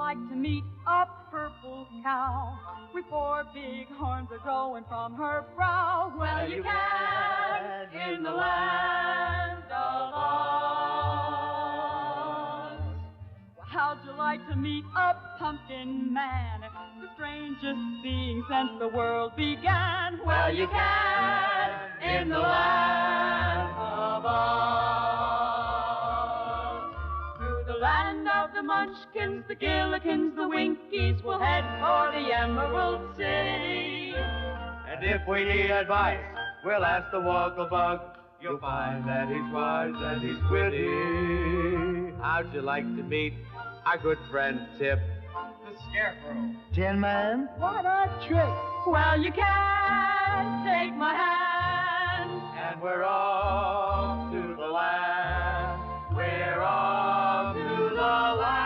like to meet a purple cow with four big horns a growing from her brow? Well, you can in the land of Oz. Well, how'd you like to meet a pumpkin man, the strangest being since the world began? Well, you can in the land of Oz. Through the land of the Munchkins, the Gillikins, the Winkies, we'll head for the Emerald City. And if we need advice, we'll ask the Wogglebug. You'll find that he's wise and he's witty. How'd you like to meet our good friend Tip, the Scarecrow? Tin Man, what a trick! Well, you can take my hand, and we're off to the land. We're off to the land.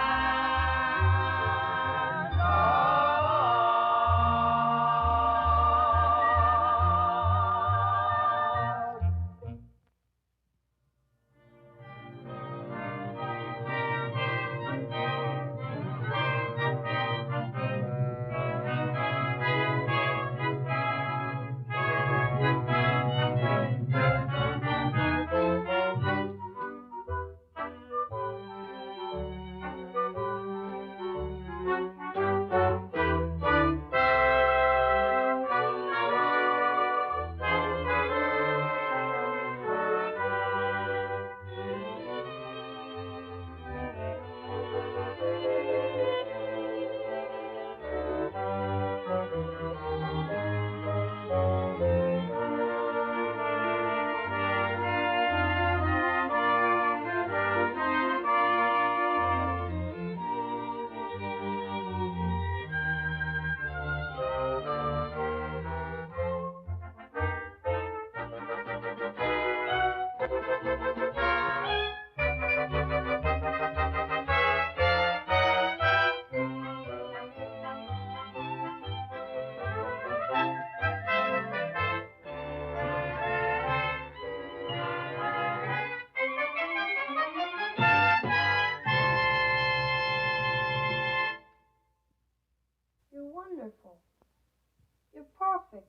Wonderful. You're perfect.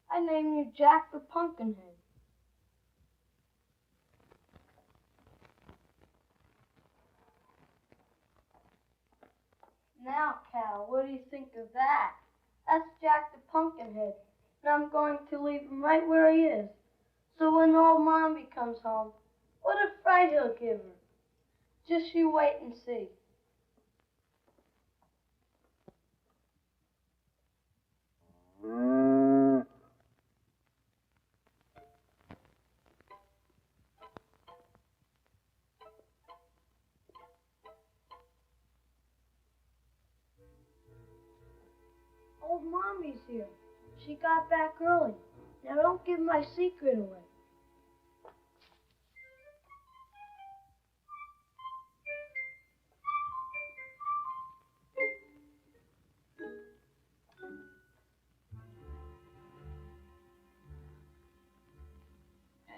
I name you Jack the Pumpkinhead. Now, Cal, what do you think of that? That's Jack the Pumpkinhead, and I'm going to leave him right where he is. So when old Mommy comes home, what a fright he'll give her. Just you wait and see. Old Mommy's here. She got back early. Now don't give my secret away.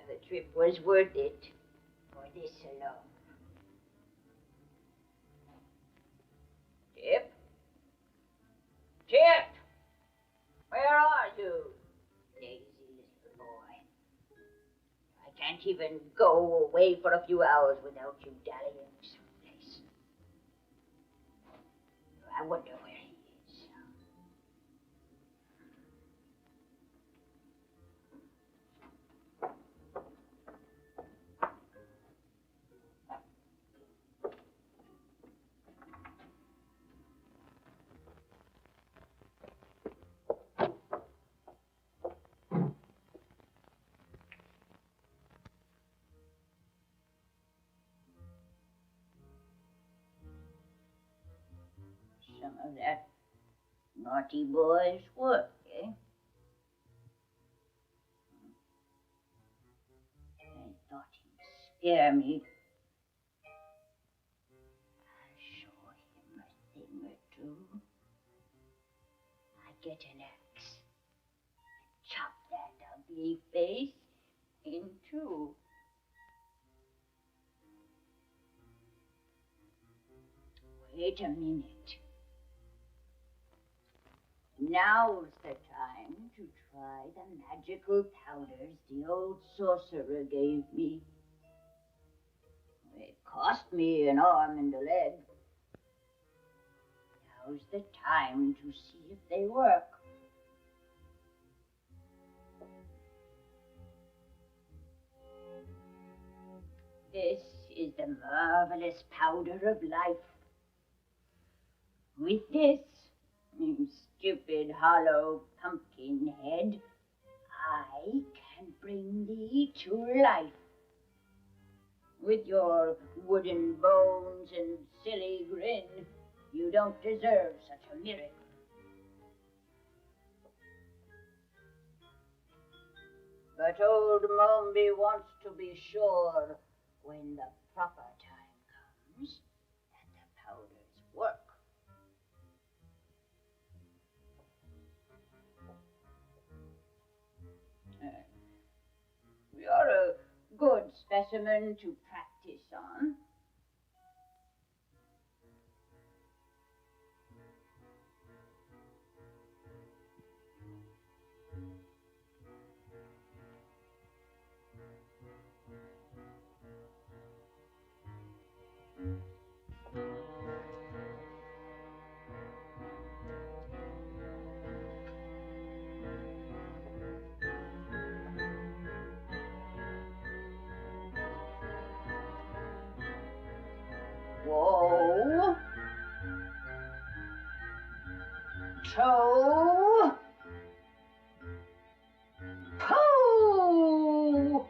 The trip was worth it for this alone. Tip? Tip! Where are you, lazy little boy? I can't even go away for a few hours without you dallying someplace. I wonder where he is. Some of that naughty boy's work, eh? I thought he'd scare me. I'll show him a thing or two. I get an axe and chop that ugly face in two. wait a minute. Now's the time to try the magical powders the old sorcerer gave me. It cost me an arm and a leg. Now's the time to see if they work. This is the marvelous powder of life. With this, you stupid hollow pumpkin head, I can bring thee to life. With your wooden bones and silly grin, you don't deserve such a miracle. But old Mombi wants to be sure when the proper time comes that the powders work. You're a good specimen to practice on. Whoa. Toe. Pooh.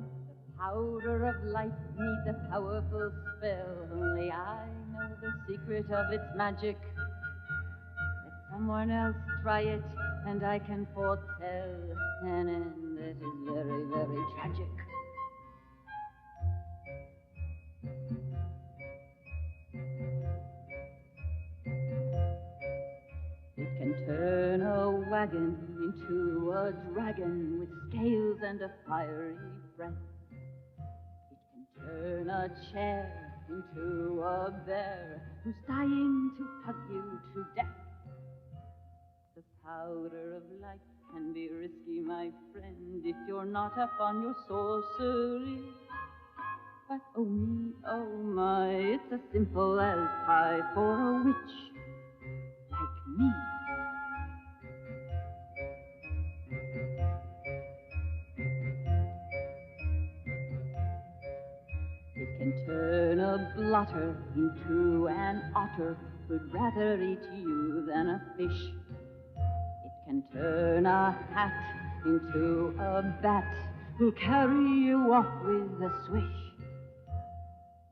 The powder of life needs a powerful spell. Only I know the secret of its magic. Let someone else try it, and I can foretell an end that is very, very tragic. It can turn a wagon into a dragon with scales and a fiery breath. It can turn a chair into a bear who's dying to hug you to death. The powder of life can be risky, my friend, if you're not up on your sorcery. But oh me, oh my, it's as simple as pie for a witch like me. It can turn a blotter into an otter who'd rather eat you than a fish. It can turn a hat into a bat who'll carry you off with a swish.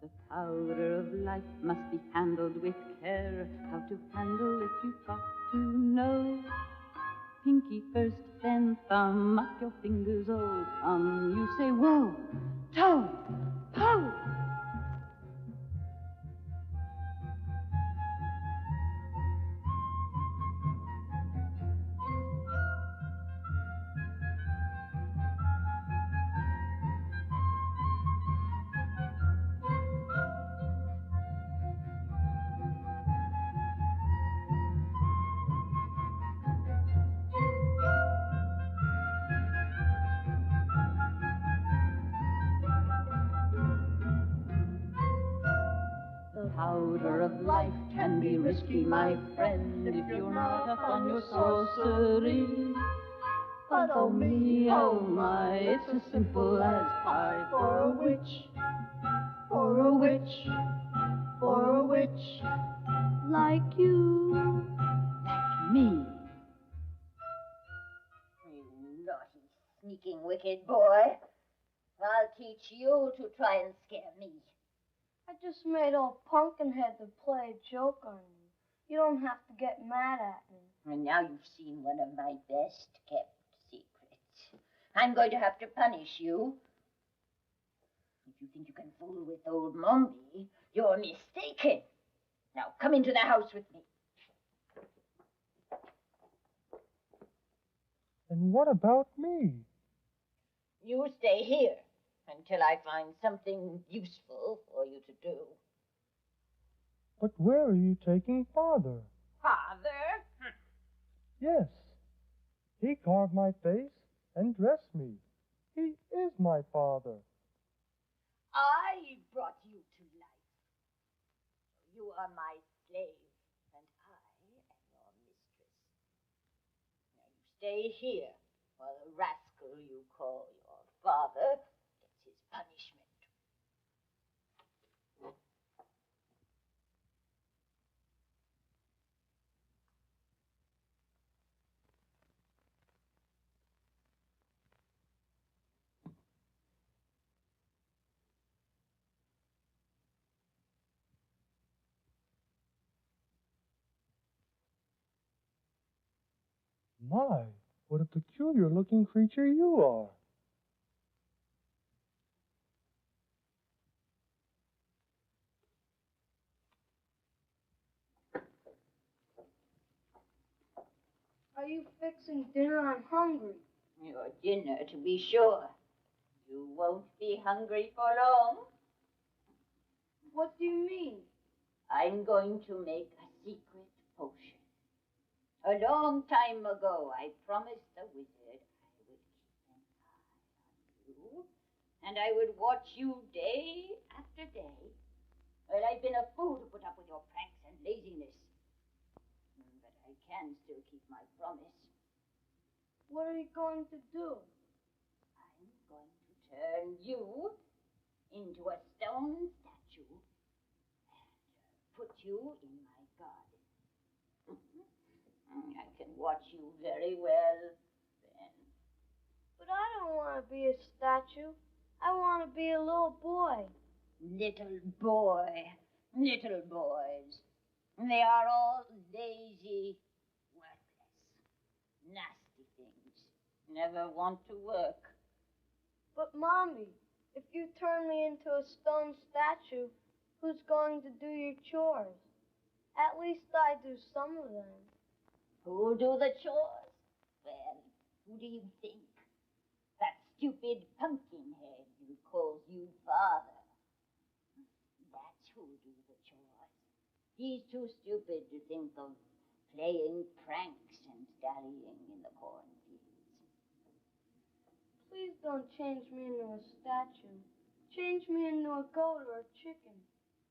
The powder of life must be handled with care. How to handle it you've got to know. Pinky first, then thumb, up your fingers all come. You say whoa, toe, po. Powder of life can be risky, my friend, if you're not up on your sorcery. But oh me, oh my, it's as simple as pie for a witch, for a witch, for a witch like you, like me. You naughty, sneaking, wicked boy. I'll teach you to try and scare me. I just made old Pumpkinhead to play a joke on you. You don't have to get mad at me. And now you've seen one of my best kept secrets. I'm going to have to punish you. If you think you can fool with old Mombi, you're mistaken. Now come into the house with me. And what about me? You stay here until I find something useful for you to do. But where are you taking Father? Father? Yes. He carved my face and dressed me. He is my father. I brought you to life. You are my slave, and I am your mistress. Now you stay here while the rascal you call your father gets his punishment. My, what a peculiar-looking creature you are. Are you fixing dinner? I'm hungry. Your dinner, to be sure. You won't be hungry for long. What do you mean? I'm going to make a secret potion. A long time ago, I promised the wizard I would keep an eye on you, and I would watch you day after day. Well, I've been a fool to put up with your pranks and laziness. But I can still keep my promise. What are you going to do? I'm going to turn you into a stone statue and put you in my garden. I can watch you very well then. But I don't want to be a statue. I want to be a little boy. Little boy, little boys. They are all lazy, worthless, nasty things. Never want to work. But, Mommy, if you turn me into a stone statue, who's going to do your chores? At least I do some of them. Who'll do the chores? Well, who do you think? That stupid pumpkinhead who calls you father. That's who'll do the chores. He's too stupid to think of playing pranks and dallying in the cornfields. Please don't change me into a statue. Change me into a goat or a chicken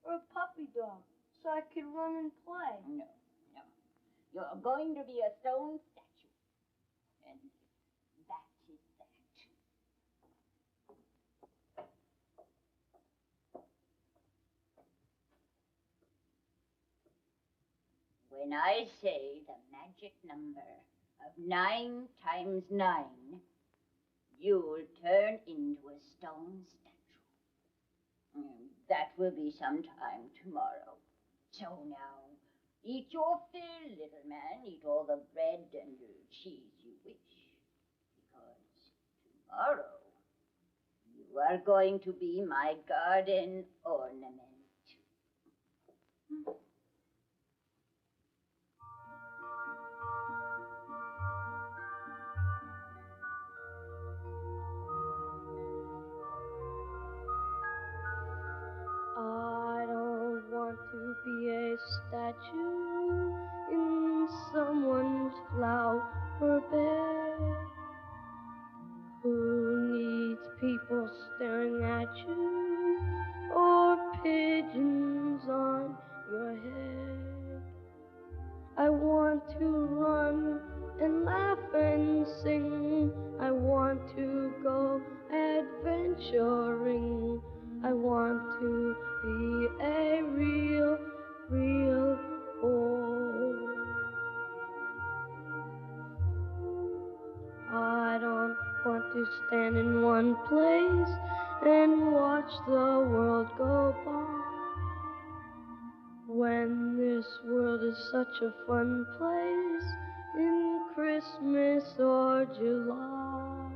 or a puppy dog so I could run and play. No, no. You're going to be a stone statue. And that is that. When I say the magic number of 9 times 9, you'll turn into a stone statue. That will be sometime tomorrow. So now, eat your fill, little man. Eat all the bread and cheese you wish. Because tomorrow, you are going to be my garden ornament. I don't want to be a statue in someone's flower bed who needs people staring at you or pigeons on your head. I want to run and laugh and sing. I want to go adventuring. I want to be a real boy. I don't want to stand in one place and watch the world go by. When this world is such a fun place in Christmas or July,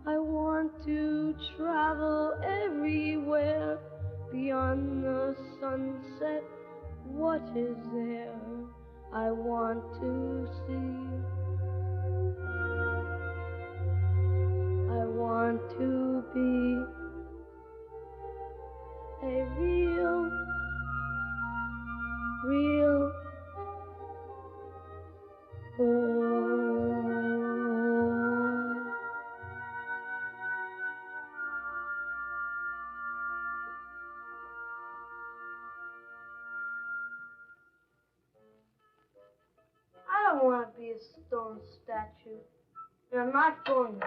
I want to travel everywhere beyond the sunset. What is there I want to see? want to be a real boy. I don't want to be a stone statue, and I'm not going to be.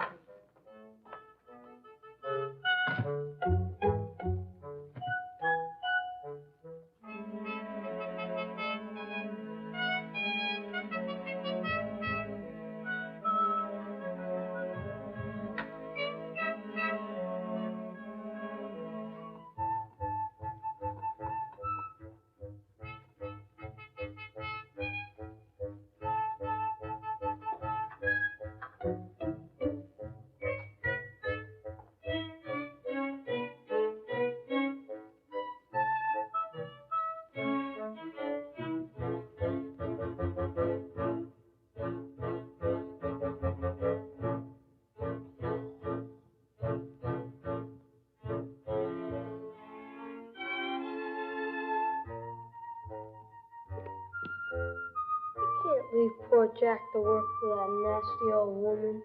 Can't leave poor Jack to work for that nasty old woman.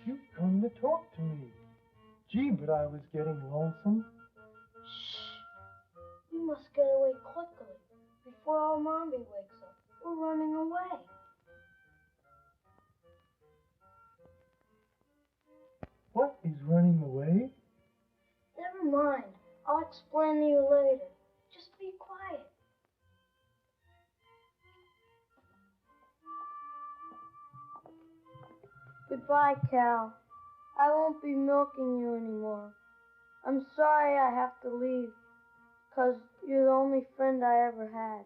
You come to talk to me. Gee, but I was getting lonesome. Shh! You must get away quickly before old Mommy wakes up. We're running away. What is running away? Never mind. I'll explain to you later. Just be quiet. Goodbye, Cal. I won't be milking you anymore. I'm sorry I have to leave, 'cause you're the only friend I ever had.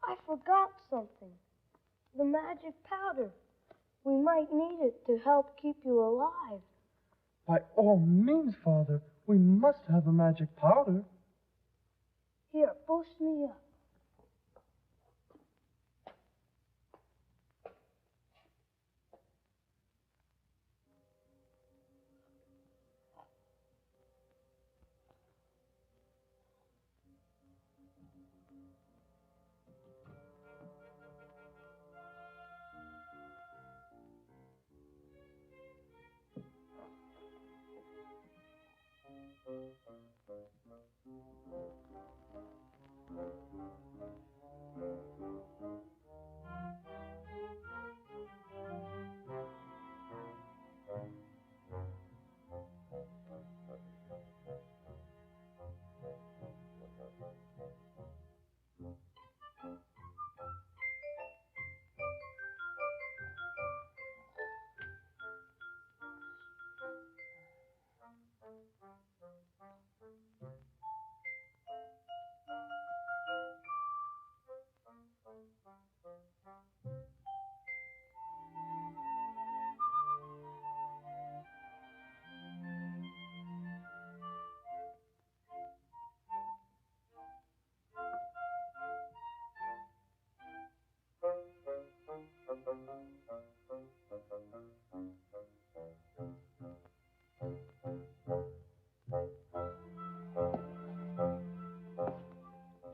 I forgot something. The magic powder. We might need it to help keep you alive. By all means, Father, we must have the magic powder. Here, boost me up.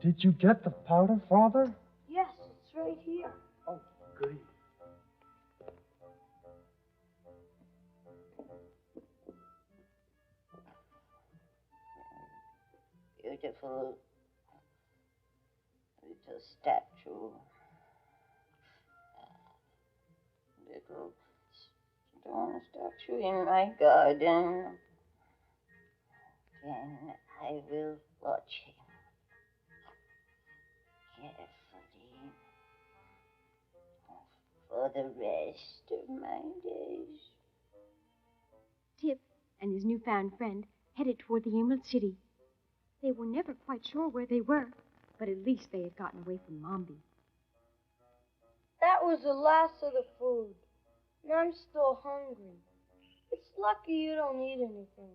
Did you get the powder, Father? Yes, it's right here. Oh, goody. Beautiful little statue. Little stone statue in my garden. Then I will watch him carefully for the rest of my days. Tip and his newfound friend headed toward the Emerald City. They were never quite sure where they were, but at least they had gotten away from Mombi. That was the last of the food, and I'm still hungry. It's lucky you don't eat anything.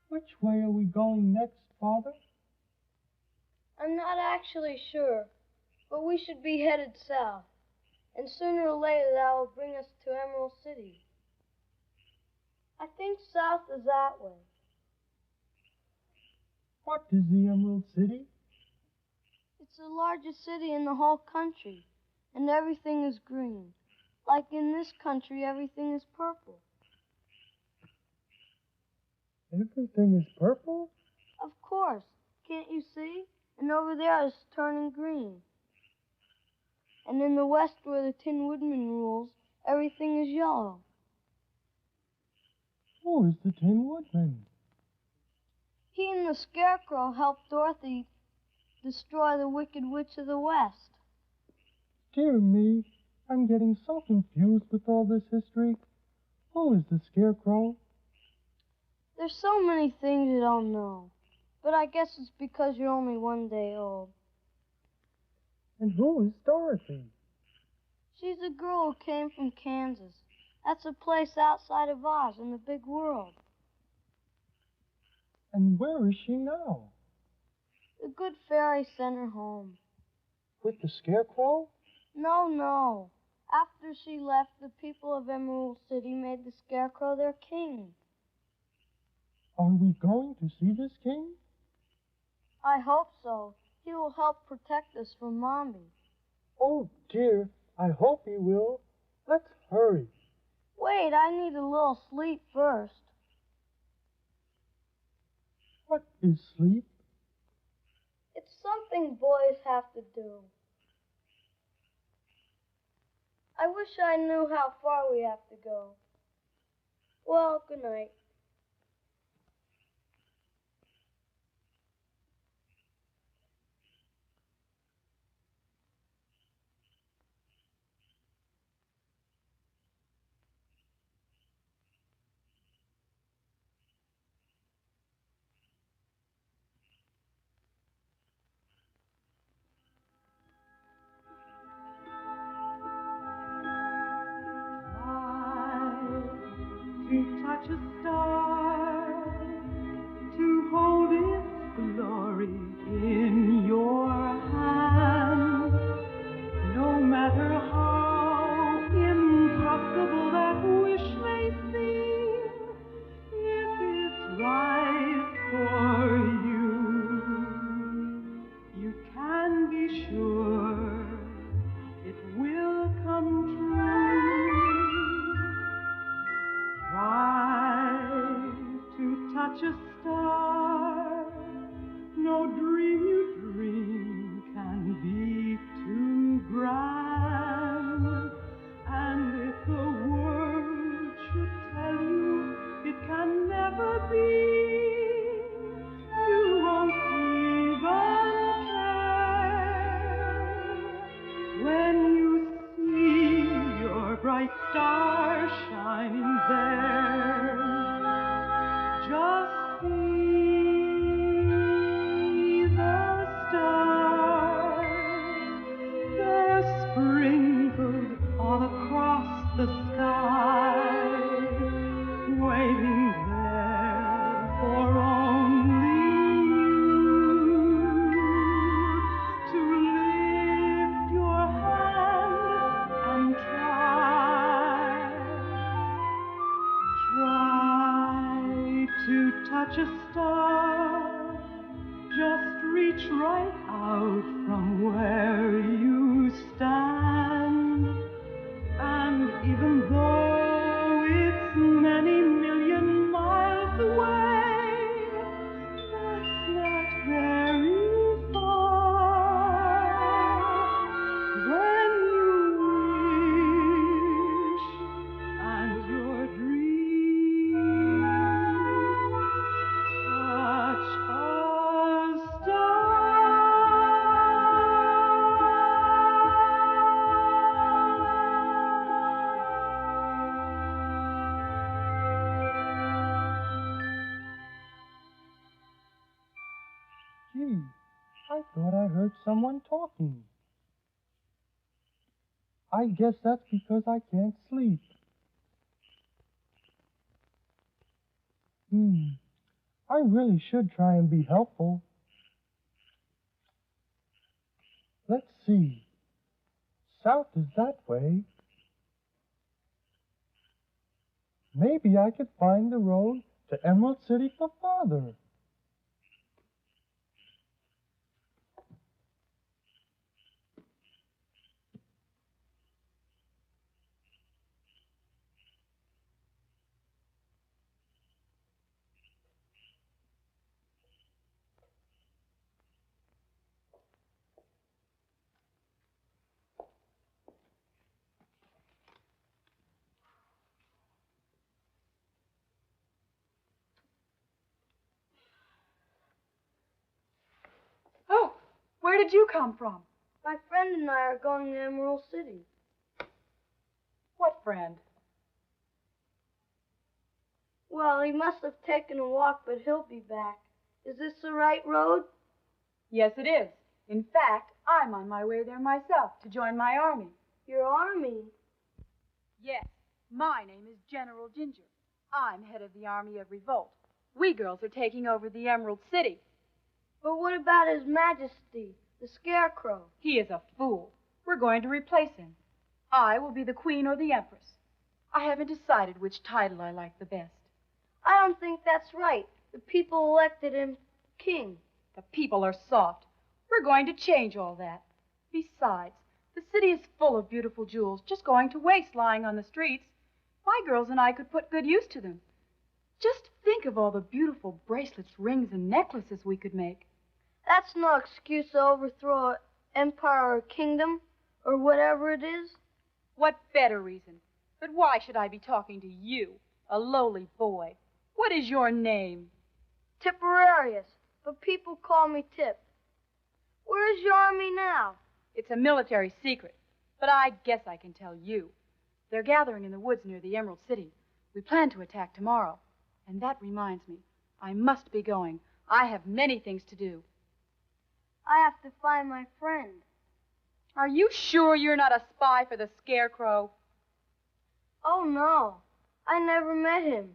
Which way are we going next, Father? I'm not actually sure, but we should be headed south, and sooner or later that will bring us to Emerald City. I think south is that way. What is the Emerald City? It's the largest city in the whole country, and everything is green. Like in this country, everything is purple. Everything is purple? Of course. Can't you see? And over there is turning green. And in the west, where the Tin Woodman rules, everything is yellow. Who is the Tin Woodman? He and the Scarecrow helped Dorothy destroy the Wicked Witch of the West. Dear me, I'm getting so confused with all this history. Who is the Scarecrow? There's so many things you don't know. But I guess it's because you're only 1 day old. And who is Dorothy? She's a girl who came from Kansas. That's a place outside of Oz in the big world. And where is she now? The good fairy sent her home. With the Scarecrow? No. After she left, the people of Emerald City made the Scarecrow their king. Are we going to see this king? I hope so. He will help protect us from Mombi. Oh, dear, I hope he will. Let's hurry. Wait, I need a little sleep first. What is sleep? It's something boys have to do. I wish I knew how far we have to go. Well, good night. To touch a star, to hold its glory in your hand, no matter how impossible that wish may seem, if it's right for you, you can be sure it will come true. Try to touch a star. No dream you dream can be too grand. And if the world should tell you it can never be, you won't even care. When you see your bright star shining there, just see the stars. They're sprinkled all across the sky, waiting there for only you to lift your hand and try to touch a star. Just reach right out from where you stand. And even though it's many million miles away, that's not very far. When you wish and your dreams touch a star. I thought I heard someone talking. I guess that's because I can't sleep. I really should try and be helpful. Let's see. South is that way. Maybe I could find the road to Emerald City for Father. Oh, where did you come from? My friend and I are going to Emerald City. What friend? Well, he must have taken a walk, but he'll be back. Is this the right road? Yes, it is. In fact, I'm on my way there myself to join my army. Your army? Yes, my name is General Ginger. I'm head of the Army of Revolt. We girls are taking over the Emerald City. But what about His Majesty, the Scarecrow? He is a fool. We're going to replace him. I will be the Queen or the Empress. I haven't decided which title I like the best. I don't think that's right. The people elected him king. The people are soft. We're going to change all that. Besides, the city is full of beautiful jewels just going to waste lying on the streets. My girls and I could put good use to them. Just think of all the beautiful bracelets, rings, and necklaces we could make. That's no excuse to overthrow an empire or kingdom or whatever it is. What better reason? But why should I be talking to you, a lowly boy? What is your name? Tipperarius, but people call me Tip. Where's your army now? It's a military secret, but I guess I can tell you. They're gathering in the woods near the Emerald City. We plan to attack tomorrow. And that reminds me, I must be going. I have many things to do. I have to find my friend. Are you sure you're not a spy for the Scarecrow? Oh, no. I never met him.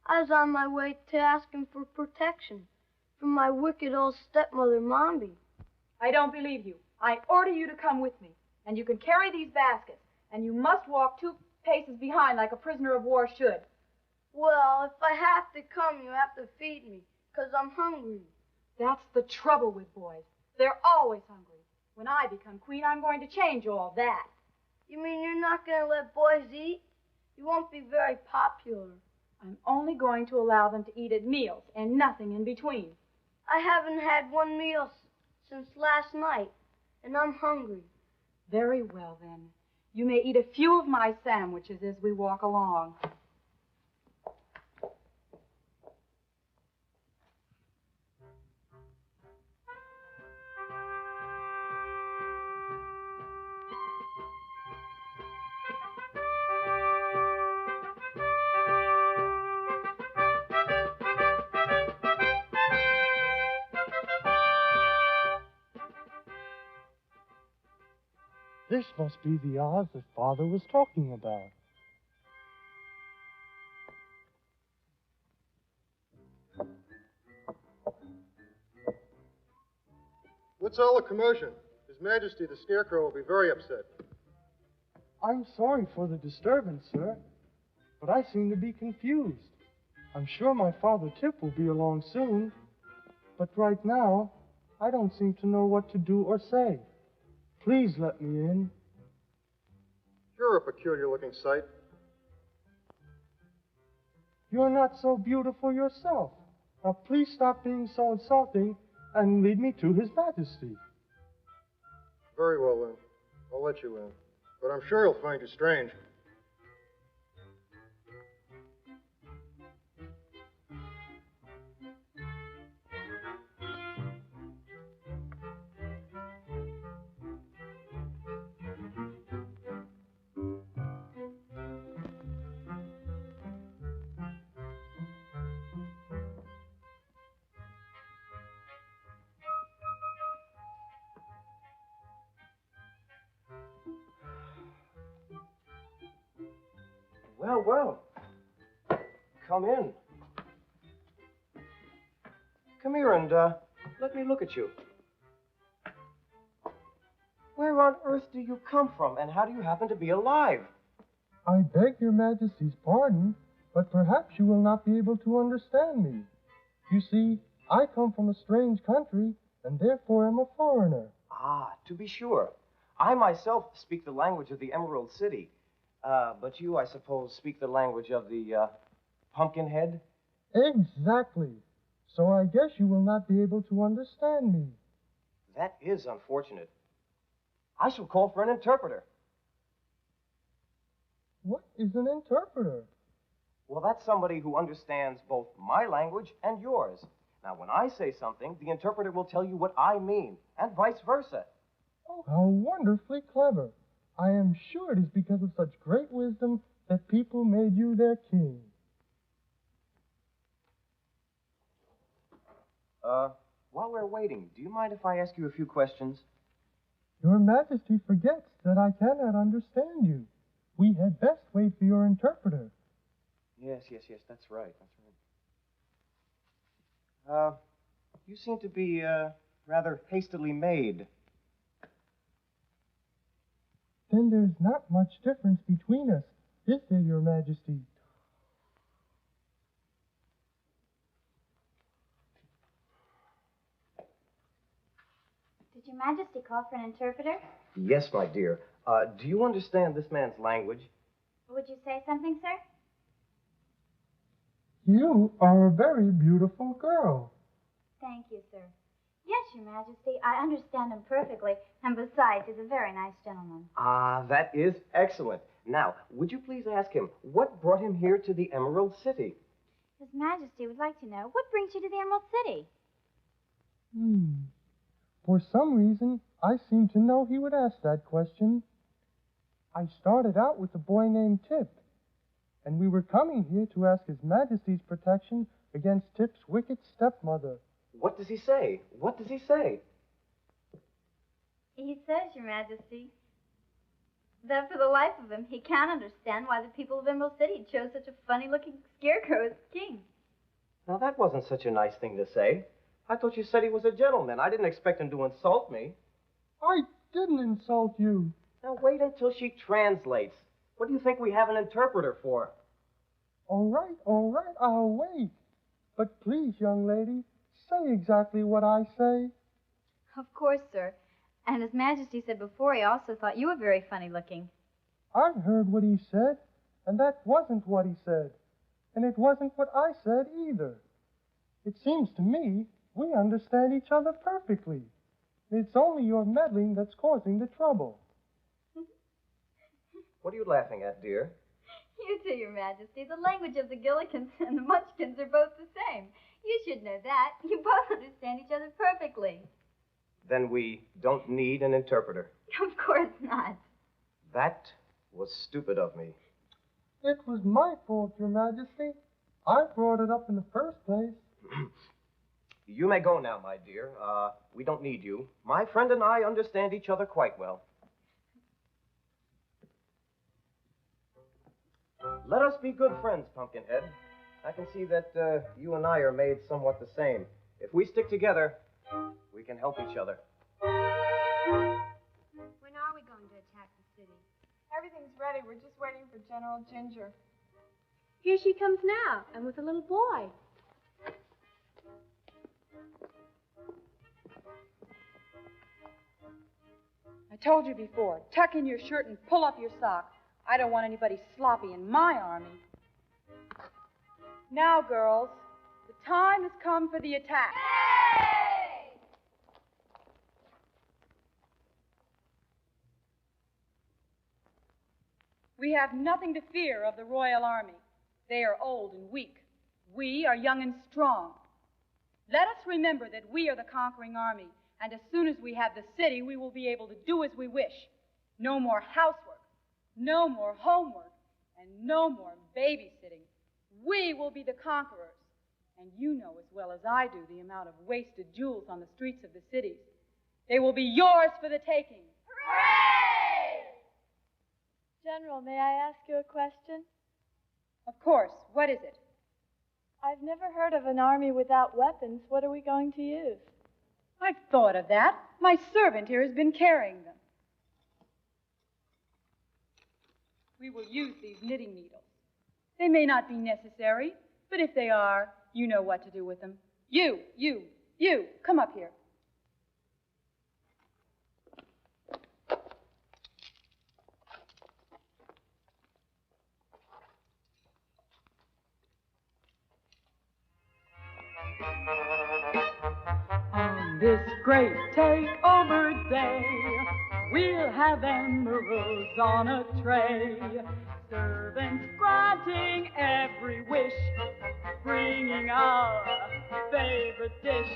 I was on my way to ask him for protection from my wicked old stepmother, Mombi. I don't believe you. I order you to come with me. And you can carry these baskets. And you must walk 2 paces behind like a prisoner of war should. Well, if I have to come, you have to feed me, 'cause I'm hungry. That's the trouble with boys. They're always hungry. When I become queen, I'm going to change all that. You mean you're not going to let boys eat? You won't be very popular. I'm only going to allow them to eat at meals and nothing in between. I haven't had one meal since last night, and I'm hungry. Very well, then. You may eat a few of my sandwiches as we walk along. This must be the Oz that Father was talking about. What's all the commotion? His Majesty the Scarecrow will be very upset. I'm sorry for the disturbance, sir, but I seem to be confused. I'm sure my father Tip will be along soon, but right now, I don't seem to know what to do or say. Please let me in. You're a peculiar-looking sight. You're not so beautiful yourself. Now, please stop being so insulting and lead me to His Majesty. Very well, then. I'll let you in. But I'm sure he'll find you strange. Well, well. Come in. Come here and, let me look at you. Where on earth do you come from, and how do you happen to be alive? I beg your Majesty's pardon, but perhaps you will not be able to understand me. You see, I come from a strange country, and therefore am a foreigner. Ah, to be sure. I myself speak the language of the Emerald City. But you, I suppose, speak the language of the, Pumpkinhead? Exactly. So I guess you will not be able to understand me. That is unfortunate. I shall call for an interpreter. What is an interpreter? Well, that's somebody who understands both my language and yours. Now, when I say something, the interpreter will tell you what I mean, and vice versa. Oh, how wonderfully clever. I am sure it is because of such great wisdom that people made you their king. While we're waiting, do you mind if I ask you a few questions? Your Majesty forgets that I cannot understand you. We had best wait for your interpreter. Yes, that's right. You seem to be, rather hastily made. Then there's not much difference between us, is there, Your Majesty? Did Your Majesty call for an interpreter? Yes, my dear. Do you understand this man's language? Would you say something, sir? You are a very beautiful girl. Thank you, sir. Yes, Your Majesty, I understand him perfectly, and besides, he's a very nice gentleman. Ah, that is excellent. Now, would you please ask him what brought him here to the Emerald City? His Majesty would like to know, what brings you to the Emerald City? For some reason, I seem to know he would ask that question. I started out with a boy named Tip, and we were coming here to ask His Majesty's protection against Tip's wicked stepmother. What does he say? What does he say? He says, Your Majesty, that for the life of him, he can't understand why the people of Emerald City chose such a funny-looking scarecrow as king. Now, that wasn't such a nice thing to say. I thought you said he was a gentleman. I didn't expect him to insult me. I didn't insult you. Now, wait until she translates. What do you think we have an interpreter for? All right, I'll wait. But please, young lady, say exactly what I say. Of course, sir. And His Majesty said before he also thought you were very funny-looking. I heard what he said, and that wasn't what he said. And it wasn't what I said either. It seems to me we understand each other perfectly. It's only your meddling that's causing the trouble. What are you laughing at, dear? You too, Your Majesty. The language of the Gillikins and the Munchkins are both the same. You should know that. You both understand each other perfectly. Then we don't need an interpreter. Of course not. That was stupid of me. It was my fault, Your Majesty. I brought it up in the first place. You may go now, my dear. We don't need you. My friend and I understand each other quite well. Let us be good friends, Pumpkinhead. I can see that you and I are made somewhat the same. If we stick together, we can help each other. When are we going to attack the city? Everything's ready. We're just waiting for General Ginger. Here she comes now, and with a little boy. I told you before, tuck in your shirt and pull up your socks. I don't want anybody sloppy in my army. Now, girls, the time has come for the attack. Hey! We have nothing to fear of the royal army. They are old and weak. We are young and strong. Let us remember that we are the conquering army, and as soon as we have the city, we will be able to do as we wish. No more housework, no more homework, and no more babysitting. We will be the conquerors. And you know as well as I do the amount of wasted jewels on the streets of the cities. They will be yours for the taking. Hooray! General, may I ask you a question? Of course. What is it? I've never heard of an army without weapons. What are we going to use? I've thought of that. My servant here has been carrying them. We will use these knitting needles. They may not be necessary, but if they are, you know what to do with them. You, come up here. On this great takeover day, we'll have emeralds on a tray. Servants granting every wish, bringing our favorite dish.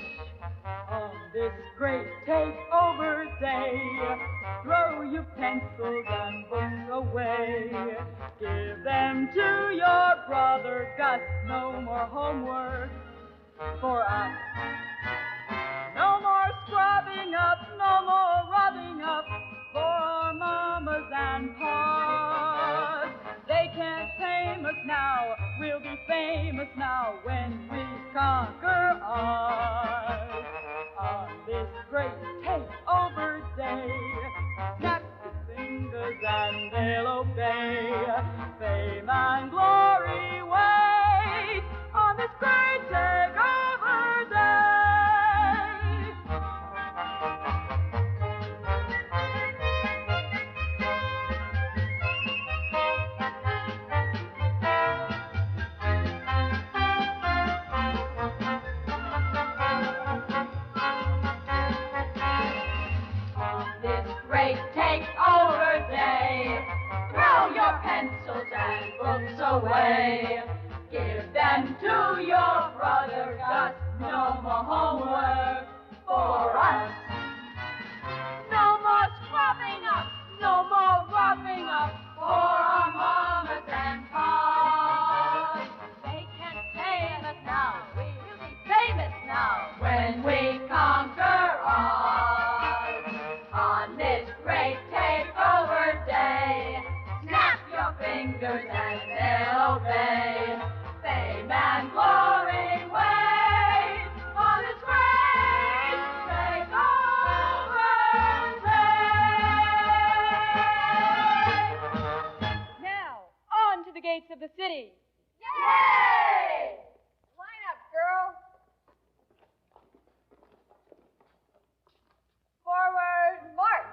On this great takeover day, throw your pencils and books away. Give them to your brother Gus, no more homework for us. No more scrubbing up, no more rubbing up for our mamas and pa's. They can't tame us now, we'll be famous now when we conquer ours. On this great takeover day, snap your fingers and they'll obey. Fame and glory wait on this great takeover day. Away. Give them to your brother Gus, no more homework for us. No more scrubbing up, no more rubbing up for our mamas and pa's. They can't tame us now, we'll be famous now when we conquer ours. On this great takeover day, snap your fingers and they'll obey. Fame and glory wait on this great takeover day. Now, on to the gates of the city. Yay! Line up, girls. Forward, march.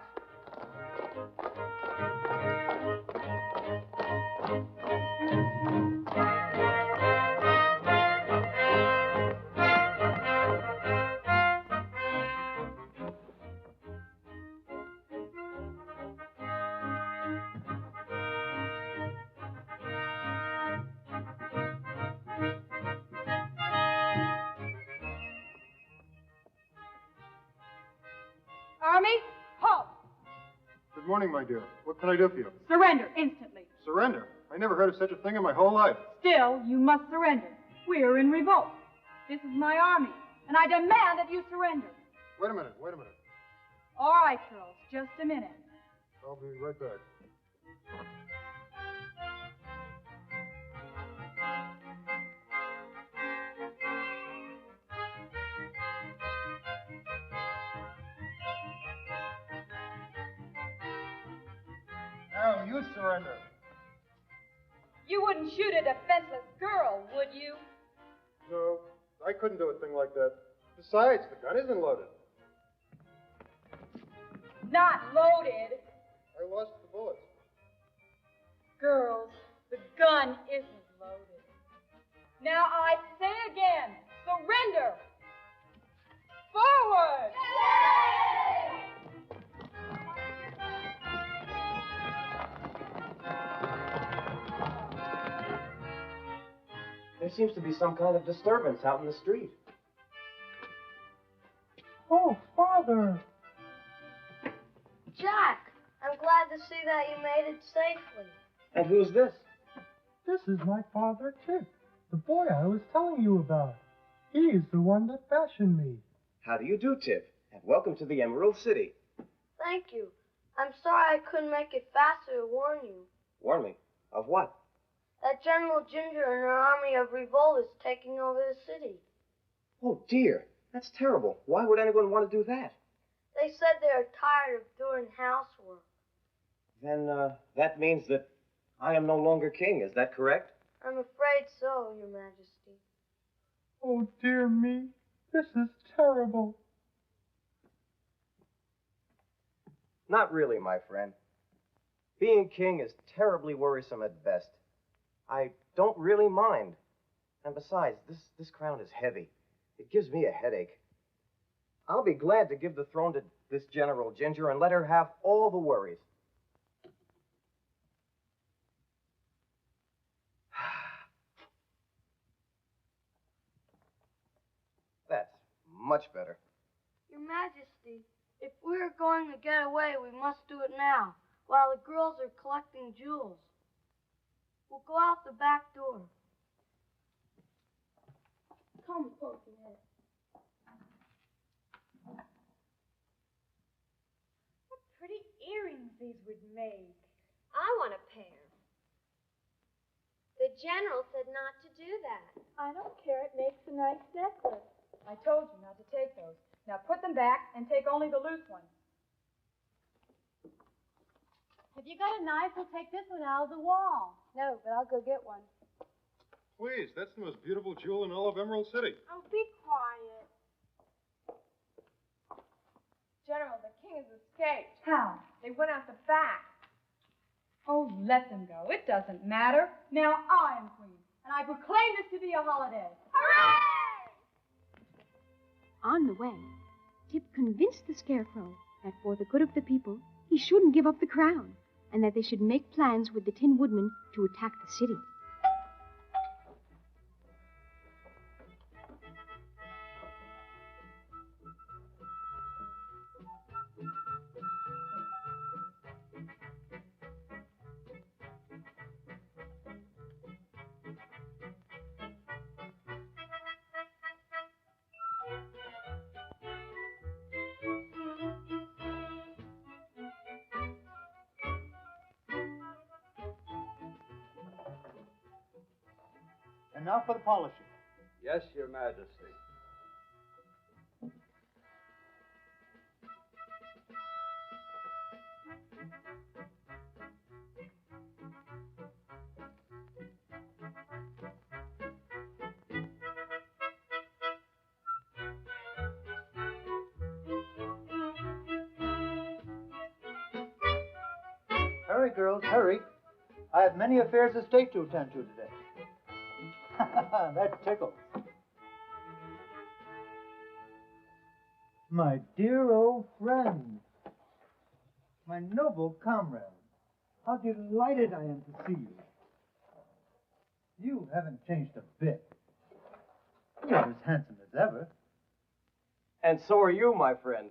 Army, halt! Good morning, my dear. What can I do for you? Surrender instantly. Surrender? I never heard of such a thing in my whole life. Still, you must surrender. We're in revolt. This is my army, and I demand that you surrender. Wait a minute. All right, girls, just a minute. I'll be right back. Now you surrender. You wouldn't shoot a defenseless girl, would you? No, I couldn't do a thing like that. Besides, the gun isn't loaded. Not loaded. I lost the bullets. Girls, the gun isn't loaded. Now I say again, surrender. Forward! There seems to be some kind of disturbance out in the street. Oh, Father! Jack, I'm glad to see that you made it safely. And who's this? This is my father, Tip, the boy I was telling you about. He is the one that fashioned me. How do you do, Tip? And welcome to the Emerald City. Thank you. I'm sorry I couldn't make it faster to warn you. Warn me. Of what? that General Ginger and her army of revolt is taking over the city. Oh, dear. That's terrible. Why would anyone want to do that? They said they are tired of doing housework. Then, that means that I am no longer king. Is that correct? I'm afraid so, Your Majesty. Oh, dear me. This is terrible. Not really, my friend. Being king is terribly worrisome at best. I don't really mind. And besides, this crown is heavy. It gives me a headache. I'll be glad to give the throne to this General Ginger and let her have all the worries. That's much better. Your Majesty, if we're going to get away, we must do it now, while the girls are collecting jewels. We'll go out the back door. Come, Pumpkinhead. What pretty earrings these would make. I want a pair. The general said not to do that. I don't care. It makes a nice necklace. I told you not to take those. Now put them back and take only the loose ones. Have you got a knife? We'll take this one out of the wall. No, but I'll go get one. Please, that's the most beautiful jewel in all of Emerald City. Oh, be quiet. General, the king has escaped. How? They went out the back. Oh, let them go. It doesn't matter. Now I am queen, and I proclaim this to be a holiday. Hooray! On the way, Tip convinced the Scarecrow that for the good of the people, he shouldn't give up the crown, and that they should make plans with the Tin Woodman to attack the city. And now for the polishing. Yes, Your Majesty. Hurry, girls, hurry. I have many affairs of state to attend to today. That tickles. My dear old friend, my noble comrade, how delighted I am to see you. You haven't changed a bit. You're as handsome as ever. And so are you, my friend.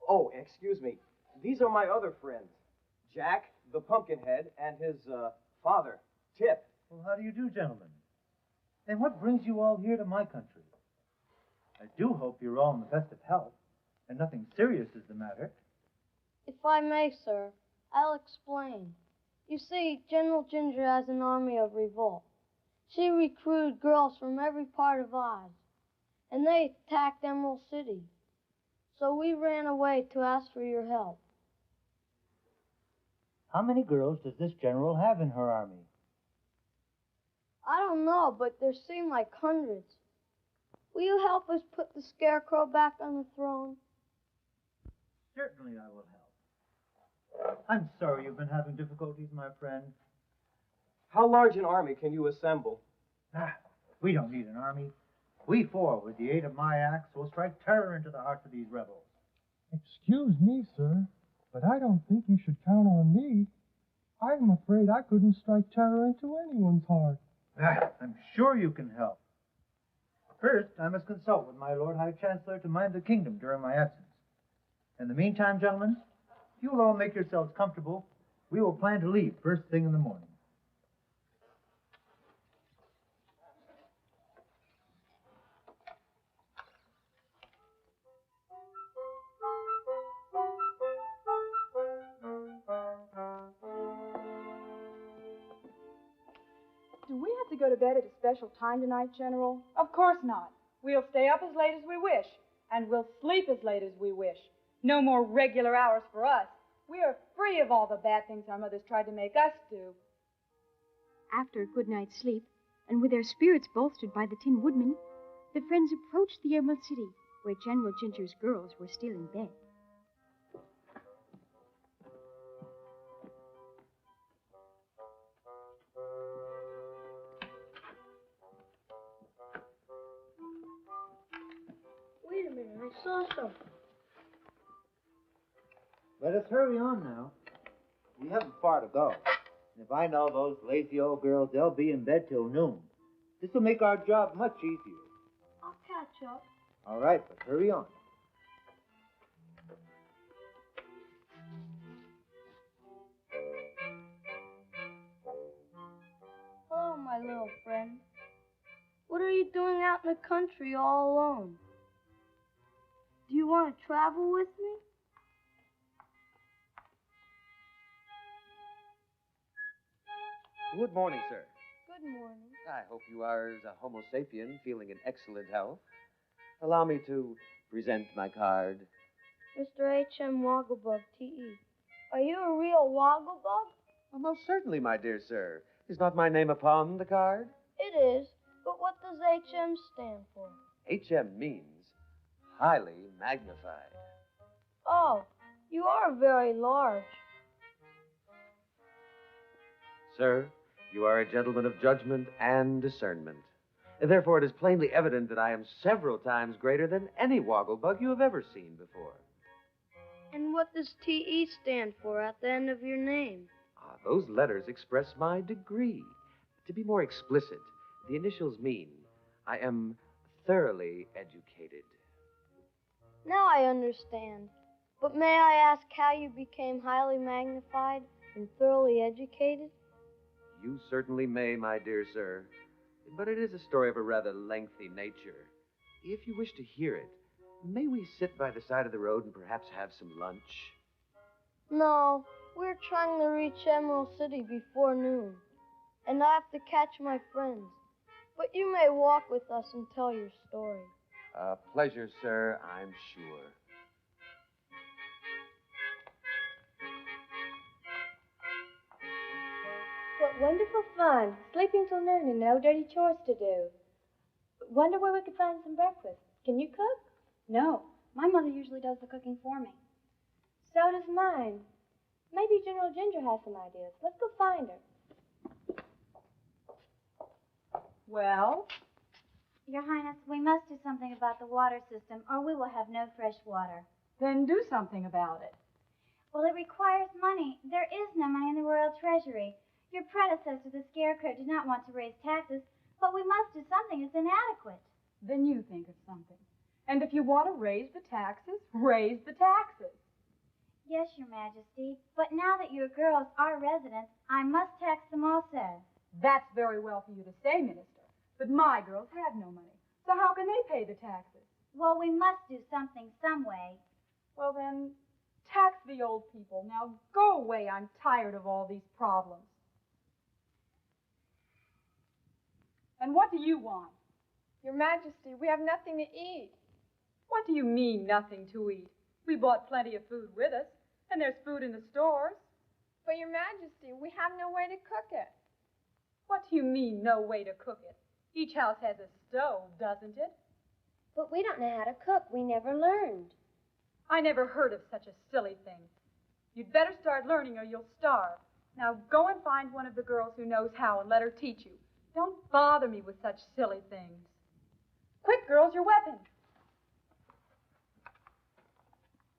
Oh, excuse me. These are my other friends. Jack, the Pumpkinhead, and his, father, Tip. Well, how do you do, gentlemen? And what brings you all here to my country? I do hope you're all in the best of health, and nothing serious is the matter. If I may, sir, I'll explain. You see, General Ginger has an army of revolt. She recruited girls from every part of Oz, and they attacked Emerald City. So we ran away to ask for your help. How many girls does this general have in her army? I don't know, but there seem like hundreds. Will you help us put the Scarecrow back on the throne? Certainly I will help. I'm sorry you've been having difficulties, my friend. How large an army can you assemble? We don't need an army. We four, with the aid of my axe, will strike terror into the hearts of these rebels. Excuse me, sir, but I don't think you should count on me. I'm afraid I couldn't strike terror into anyone's heart. I'm sure you can help. First, I must consult with my Lord High Chancellor to mind the kingdom during my absence. In the meantime, gentlemen, if you'll all make yourselves comfortable, we will plan to leave first thing in the morning. go to bed at a special time tonight, General? Of course not. We'll stay up as late as we wish, and we'll sleep as late as we wish. No more regular hours for us. We are free of all the bad things our mothers tried to make us do. After a good night's sleep, and with their spirits bolstered by the Tin Woodman, the friends approached the Emerald City, where General Ginger's girls were still in bed. Wait a minute, I saw something. Let us hurry on now. We haven't far to go. And if I know those lazy old girls, they'll be in bed till noon. This will make our job much easier. I'll catch up. All right, but hurry on. Hello, my little friend. What are you doing out in the country all alone? Do you want to travel with me? Good morning, sir. Good morning. I hope you are, as a Homo sapien, feeling in excellent health. Allow me to present my card. Mr. H.M. Wogglebug, T.E. Are you a real Wogglebug? Oh, most certainly, my dear sir. Is not my name upon the card? It is, but what does H.M. stand for? HM means highly magnified. Oh, you are very large. Sir, you are a gentleman of judgment and discernment. Therefore, it is plainly evident that I am several times greater than any Wogglebug you have ever seen before. And what does T.E. stand for at the end of your name? Those letters express my degree. To be more explicit, the initials mean I am thoroughly educated. Now I understand. But may I ask how you became highly magnified and thoroughly educated? You certainly may, my dear sir. But it is a story of a rather lengthy nature. If you wish to hear it, may we sit by the side of the road and perhaps have some lunch? No, we're trying to reach Emerald City before noon. And I have to catch my friends. But you may walk with us and tell your story. A pleasure, sir, I'm sure. What wonderful fun. Sleeping till noon and no dirty chores to do. Wonder where we could find some breakfast. Can you cook? No, my mother usually does the cooking for me. So does mine. Maybe General Ginger has some ideas. Let's go find her. Well? Your Highness, we must do something about the water system, or we will have no fresh water. Then do something about it. Well, it requires money. There is no money in the royal treasury. Your predecessor, the Scarecrow, did not want to raise taxes, but we must do something. It's inadequate. Then you think of something. And if you want to raise the taxes, raise the taxes. Yes, Your Majesty, but now that your girls are residents, I must tax them also. That's very well for you to say, Minister, but my girls have no money, so how can they pay the taxes? Well, we must do something some way. Well, then, tax the old people. Now, go away. I'm tired of all these problems. And what do you want? Your Majesty, we have nothing to eat. What do you mean, nothing to eat? We brought plenty of food with us, and there's food in the stores. But, Your Majesty, we have no way to cook it. What do you mean, no way to cook it? Each house has a stove, doesn't it? But we don't know how to cook. We never learned. I never heard of such a silly thing. You'd better start learning or you'll starve. Now go and find one of the girls who knows how and let her teach you. Don't bother me with such silly things. Quick, girls, your weapons.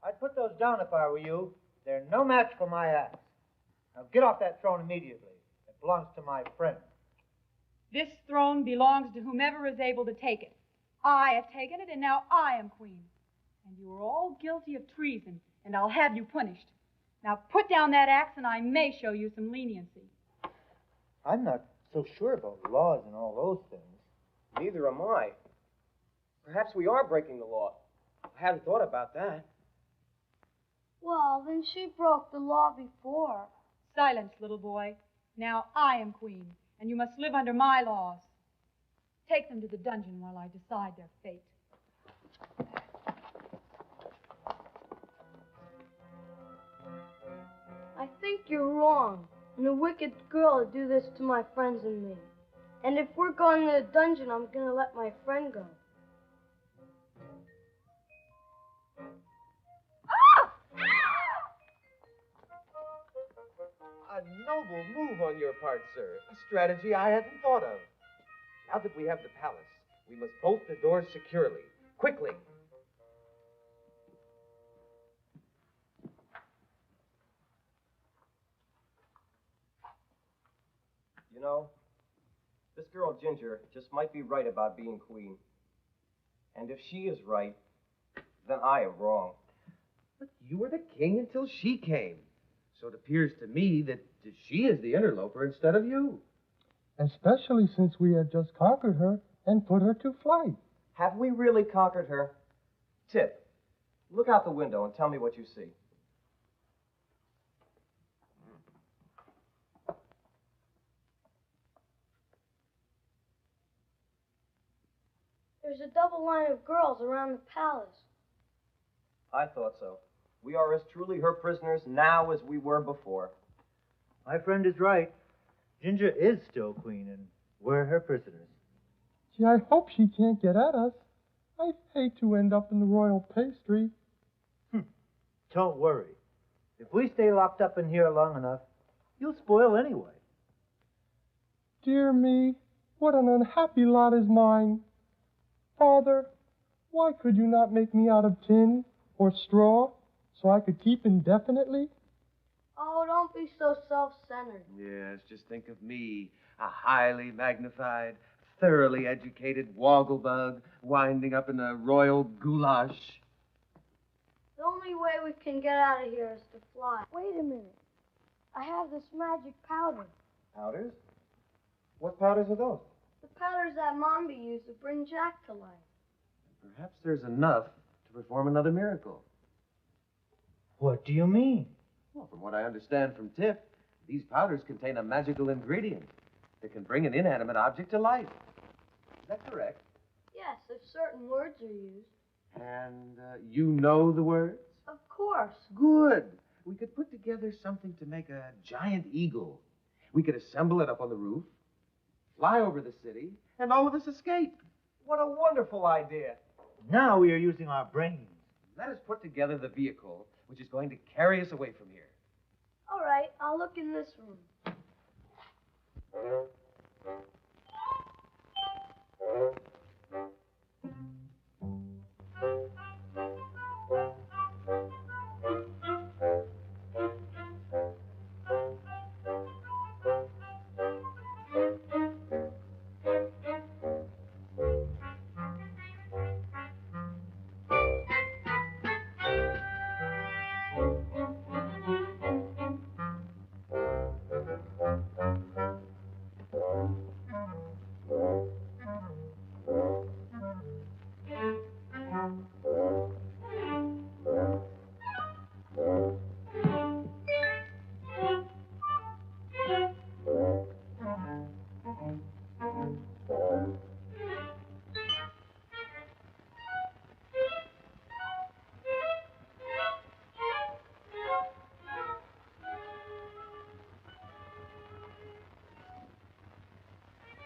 I'd put those down if I were you. They're no match for my axe. Now get off that throne immediately. It belongs to my friend. This throne belongs to whomever is able to take it. I have taken it, and now I am queen. And you are all guilty of treason, and I'll have you punished. Now put down that axe, and I may show you some leniency. I'm not so sure about laws and all those things. Neither am I. Perhaps we are breaking the law. I hadn't thought about that. Well, then she broke the law before. Silence, little boy. Now I am queen, and you must live under my laws. Take them to the dungeon while I decide their fate. I think you're wrong, and a wicked girl to do this to my friends and me. And if we're going to the dungeon, I'm going to let my friend go. A noble move on your part, sir. A strategy I hadn't thought of. Now that we have the palace, we must bolt the doors securely. Quickly. You know, this girl Ginger just might be right about being queen. And if she is right, then I am wrong. But you were the king until she came. So it appears to me that she is the interloper instead of you. Especially since we had just conquered her and put her to flight. Have we really conquered her? Tip, look out the window and tell me what you see. There's a double line of girls around the palace. I thought so. We are as truly her prisoners now as we were before. My friend is right. Ginger is still queen, and we're her prisoners. Gee, I hope she can't get at us. I'd hate to end up in the royal pastry. Don't worry. If we stay locked up in here long enough, you'll spoil anyway. Dear me, what an unhappy lot is mine. Father, why could you not make me out of tin or straw so I could keep indefinitely? Oh, don't be so self-centered. Yes, just think of me, a highly magnified, thoroughly educated wogglebug winding up in a royal goulash. The only way we can get out of here is to fly. Wait a minute. I have this magic powder. Powders? What powders are those? The powders that Mombi used to bring Jack to life. Perhaps there's enough to perform another miracle. What do you mean? Well, from what I understand from Tip, these powders contain a magical ingredient that can bring an inanimate object to life. Is that correct? Yes, if certain words are used. And you know the words? Of course. Good. We could put together something to make a giant eagle. We could assemble it up on the roof, fly over the city, and all of us escape. What a wonderful idea. Now we are using our brains. Let us put together the vehicle which is going to carry us away from here. All right, I'll look in this room.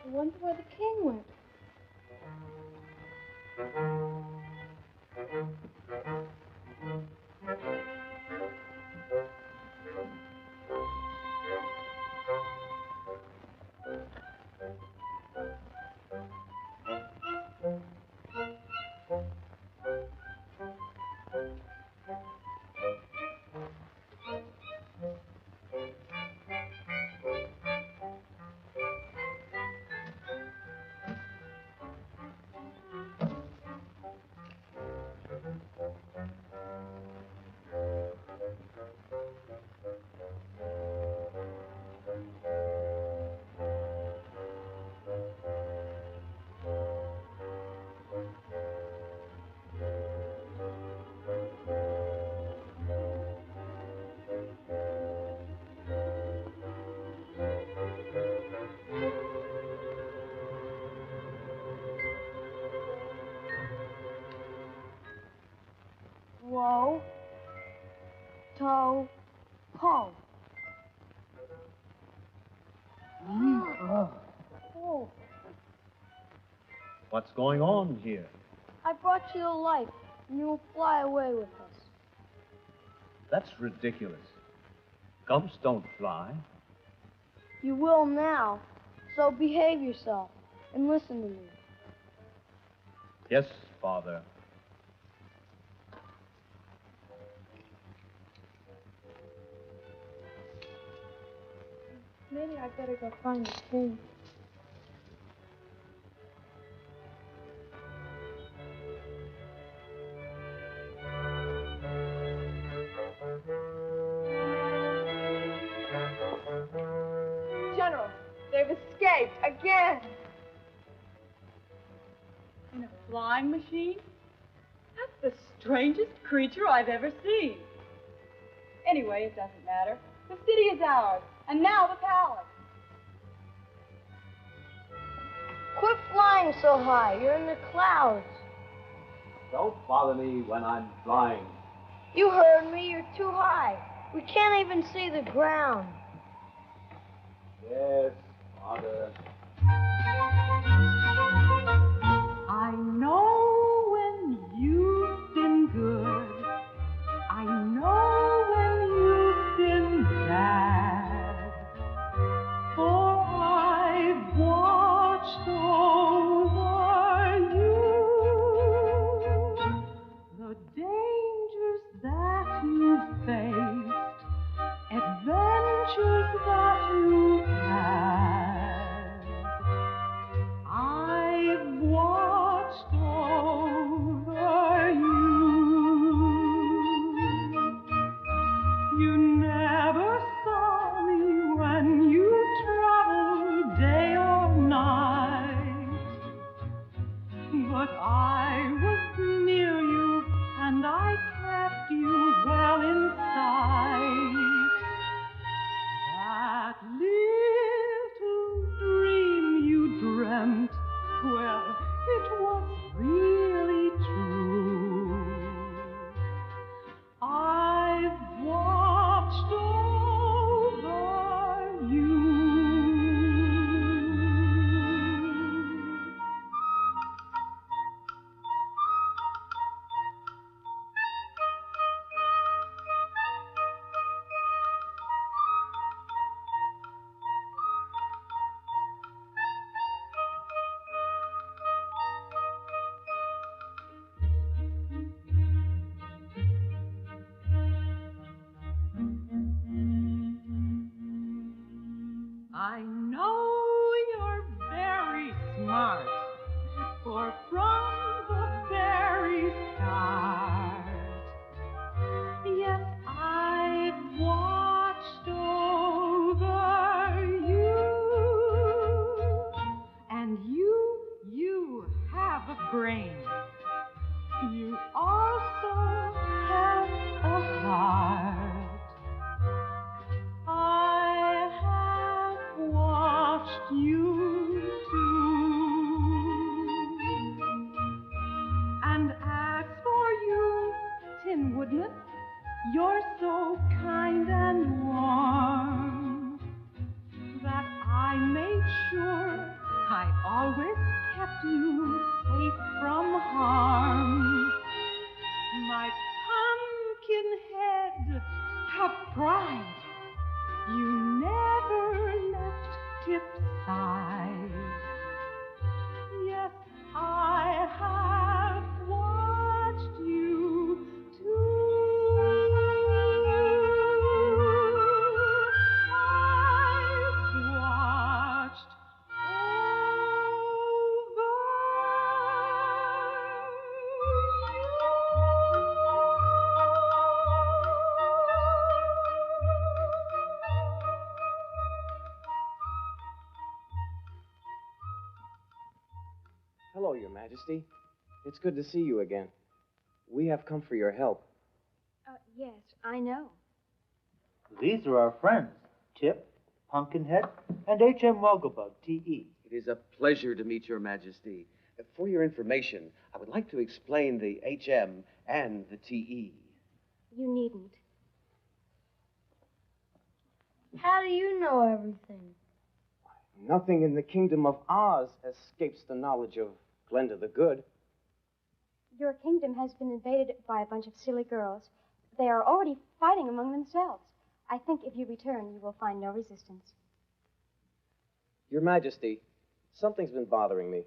I wonder where the king went. Whoa. Toe. Po. Oh. What's going on here? I brought you to life, and you will fly away with us. That's ridiculous. Gumps don't fly. You will now, so behave yourself and listen to me. Yes, Father. Maybe I'd better go find the king. General, they've escaped again. In a flying machine? That's the strangest creature I've ever seen. Anyway, it doesn't matter. The city is ours, and now the palace. Quit flying so high. You're in the clouds. Don't bother me when I'm flying. You heard me. You're too high. We can't even see the ground. Yes, Father. I know when you've been good. I know when you've been bad. For I've watched over you. The dangers that you've faced, adventures that you've had. I've watched over you. You never saw me when you traveled day or night, but I was near you and I kept you well in sight. That little dream you dreamt, well, it was really true. I've watched over you. I know you're very smart, for from the very start, yes, I've watched over you. And you have a brain. You also have a heart. I have watched you too. And as for you, Tin Woodman, you're so kind and warm that I made sure I always kept you safe from harm. My pumpkin head, have pride. You never left Tip's side. Yes, I have watched you too. I've watched Hello, Your Majesty. It's good to see you again. We have come for your help. Yes, I know. These are our friends, Tip, Pumpkinhead, and H.M. Wogglebug, T.E. It is a pleasure to meet Your Majesty. For your information, I would like to explain the HM and the TE. You needn't. How do you know everything? Nothing in the kingdom of Oz escapes the knowledge of Glinda the Good. Your kingdom has been invaded by a bunch of silly girls. They are already fighting among themselves. I think if you return, you will find no resistance. Your Majesty, something's been bothering me.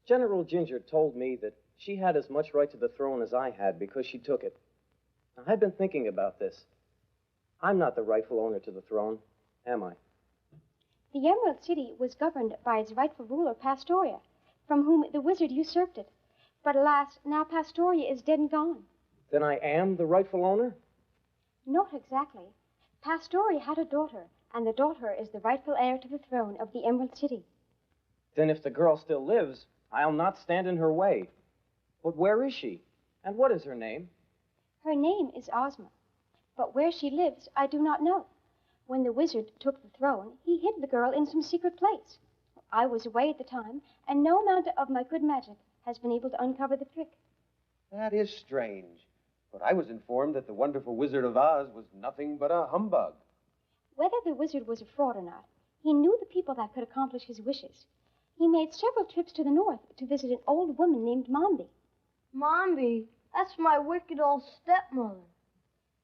General Ginger told me that she had as much right to the throne as I had because she took it. Now, I've been thinking about this. I'm not the rightful owner to the throne, am I? The Emerald City was governed by its rightful ruler, Pastoria, from whom the wizard usurped it. But alas, now Pastoria is dead and gone. Then I am the rightful owner? Not exactly. Pastoria had a daughter, and the daughter is the rightful heir to the throne of the Emerald City. Then if the girl still lives, I'll not stand in her way. But where is she? And what is her name? Her name is Ozma. But where she lives, I do not know. When the wizard took the throne, he hid the girl in some secret place. I was away at the time, and no amount of my good magic has been able to uncover the trick. That is strange. But I was informed that the wonderful Wizard of Oz was nothing but a humbug. Whether the wizard was a fraud or not, he knew the people that could accomplish his wishes. He made several trips to the north to visit an old woman named Mombi. Mombi? That's my wicked old stepmother.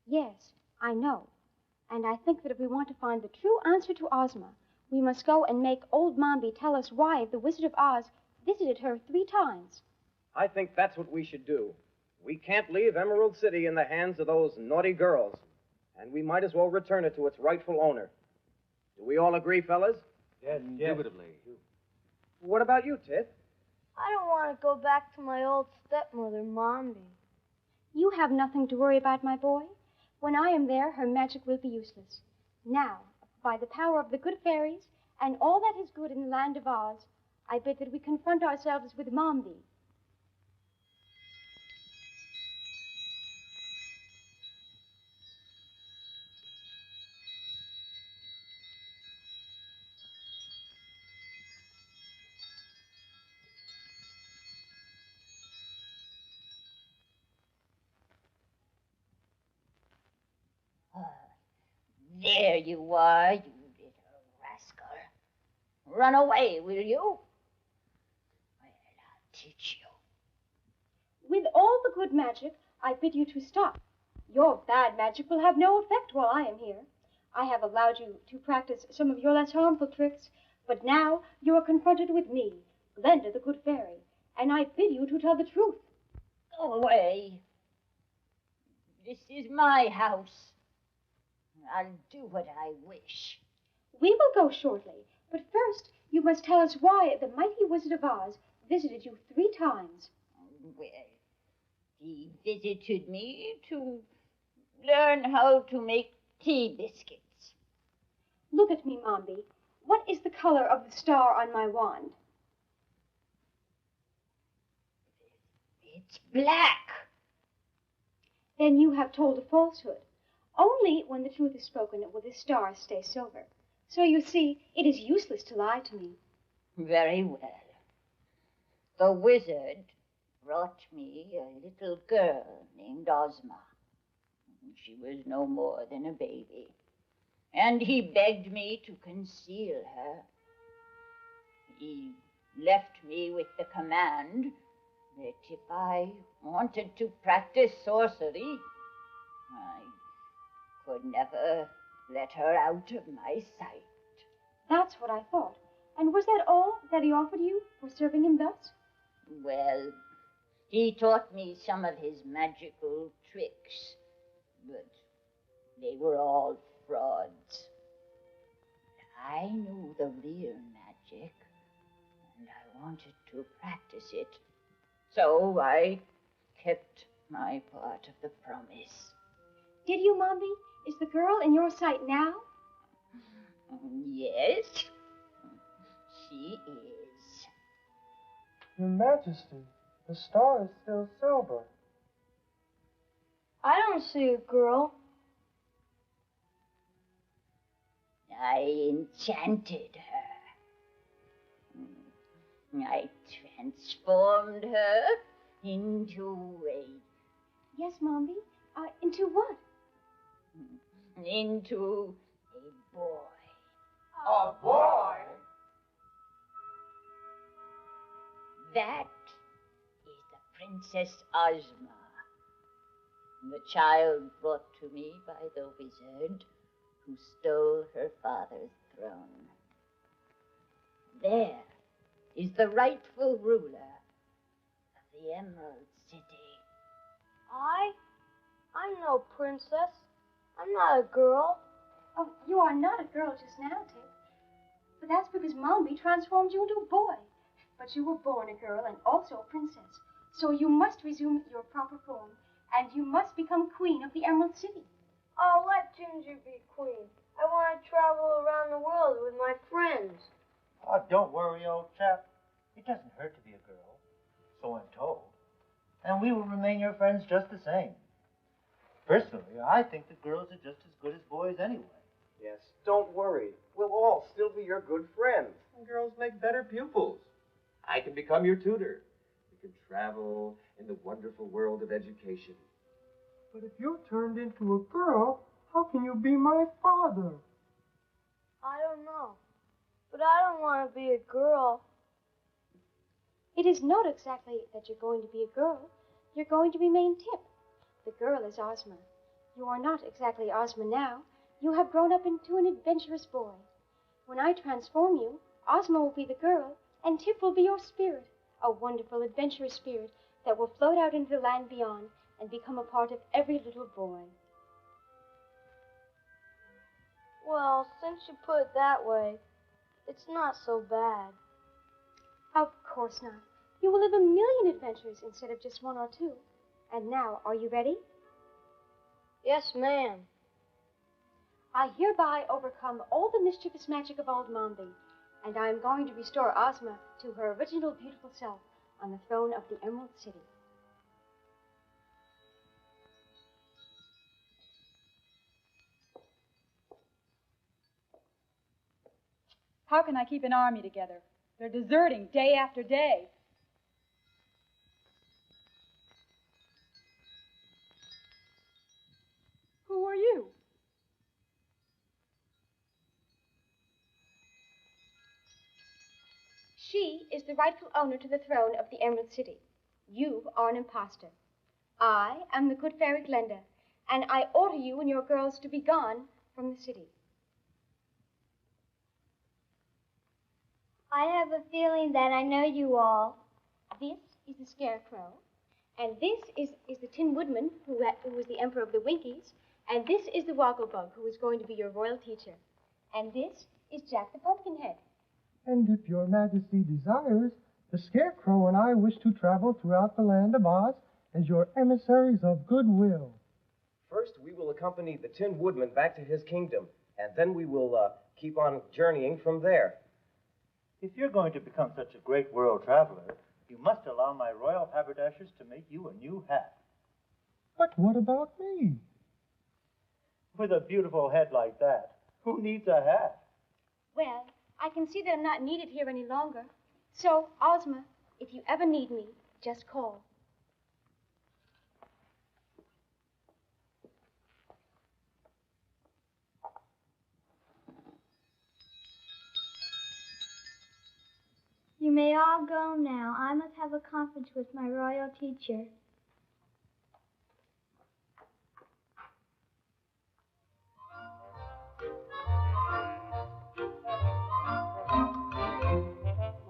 Yes, I know. And I think that if we want to find the true answer to Ozma, we must go and make old Mombi tell us why the Wizard of Oz visited her 3 times. I think that's what we should do. We can't leave Emerald City in the hands of those naughty girls, and we might as well return it to its rightful owner. Do we all agree, fellas? Yes, indubitably. What about you, Tith? I don't want to go back to my old stepmother, Mombi. You have nothing to worry about, my boy. When I am there, her magic will be useless. Now, by the power of the good fairies and all that is good in the land of Oz, I bid that we confront ourselves with Mombi. There you are, you little rascal. Run away, will you? Well, I'll teach you. With all the good magic, I bid you to stop. Your bad magic will have no effect while I am here. I have allowed you to practice some of your less harmful tricks, but now you are confronted with me, Glinda the Good Fairy, and I bid you to tell the truth. Go away. This is my house. I'll do what I wish. We will go shortly, but first you must tell us why the mighty Wizard of Oz visited you 3 times. Well, he visited me to learn how to make tea biscuits. Look at me, Mombi. What is the color of the star on my wand? It's black. Then you have told a falsehood. Only when the truth is spoken will the star stay silver. So you see, it is useless to lie to me. Very well. The wizard brought me a little girl named Ozma. She was no more than a baby, and he begged me to conceal her. He left me with the command that if I wanted to practice sorcery, I could never let her out of my sight. That's what I thought. And was that all that he offered you for serving him thus? Well, he taught me some of his magical tricks, but they were all frauds. I knew the real magic, and I wanted to practice it. So I kept my part of the promise. Did you, Mombi? Is the girl in your sight now? Yes, she is. Your Majesty, the star is still silver. I don't see a girl. I enchanted her. I transformed her into a... Yes, Mombi, Into what? Into a boy. A boy? That is the Princess Ozma, the child brought to me by the wizard who stole her father's throne. There is the rightful ruler of the Emerald City. I'm no princess. I'm not a girl. Oh, you are not a girl just now, Tip. But that's because Mombi transformed you into a boy. But you were born a girl and also a princess. So you must resume your proper form, and you must become queen of the Emerald City. Oh, let Ginger be queen. I want to travel around the world with my friends. Oh, don't worry, old chap. It doesn't hurt to be a girl. So I'm told. And we will remain your friends just the same. Personally, I think that girls are just as good as boys anyway. Yes, don't worry. We'll all still be your good friends. And girls make better pupils. I can become your tutor. We can travel in the wonderful world of education. But if you're turned into a girl, how can you be my father? I don't know. But I don't want to be a girl. It is not exactly that you're going to be a girl. You're going to remain Tip. The girl is Ozma. You are not exactly Ozma now. You have grown up into an adventurous boy. When I transform you, Ozma will be the girl, and Tip will be your spirit, a wonderful adventurous spirit that will float out into the land beyond and become a part of every little boy. Well, since you put it that way, it's not so bad. Of course not. You will live a million adventures instead of just one or two. And now, are you ready? Yes, ma'am. I hereby overcome all the mischievous magic of old Mombi, and I am going to restore Ozma to her original beautiful self on the throne of the Emerald City. How can I keep an army together? They're deserting day after day. Who are you? She is the rightful owner to the throne of the Emerald City. You are an impostor. I am the good fairy Glenda, and I order you and your girls to be gone from the city. I have a feeling that I know you all. This is the Scarecrow, and this is the Tin Woodman, who was the Emperor of the Winkies, and this is the Wogglebug, who is going to be your royal teacher, and this is Jack the Pumpkinhead. And if your majesty desires, the Scarecrow and I wish to travel throughout the land of Oz as your emissaries of goodwill. First, we will accompany the Tin Woodman back to his kingdom, and then we will keep on journeying from there. If you're going to become such a great world traveler, you must allow my royal haberdashers to make you a new hat. But what about me? With a beautiful head like that, who needs a hat? Well, I can see that I'm not needed here any longer. So, Ozma, if you ever need me, just call. You may all go now. I must have a conference with my royal teacher.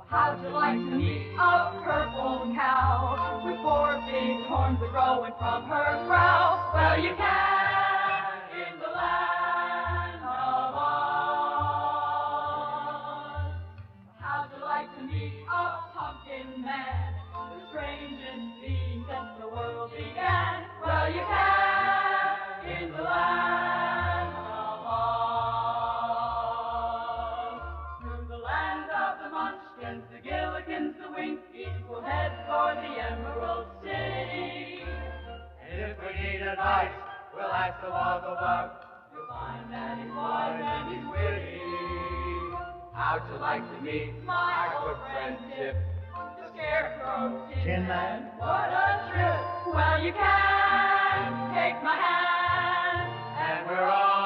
How'd you like to meet a purple cow with four big horns a-growing from her brow? Well, you can in the land of Oz. How'd you like to meet a pumpkin man, the strangest being since the world began? Well, you can in the land of Oz. Through the land of the Munchkins, the Gillikins, the Winkies, we'll head for the Emerald City. And if we need advice, we'll ask the Wogglebug. You'll find that he's wise and he's witty. How'd you like to meet my good friend Tip? The Scarecrow, Tin Man. what a trip. Well, you can take my hand, and we're all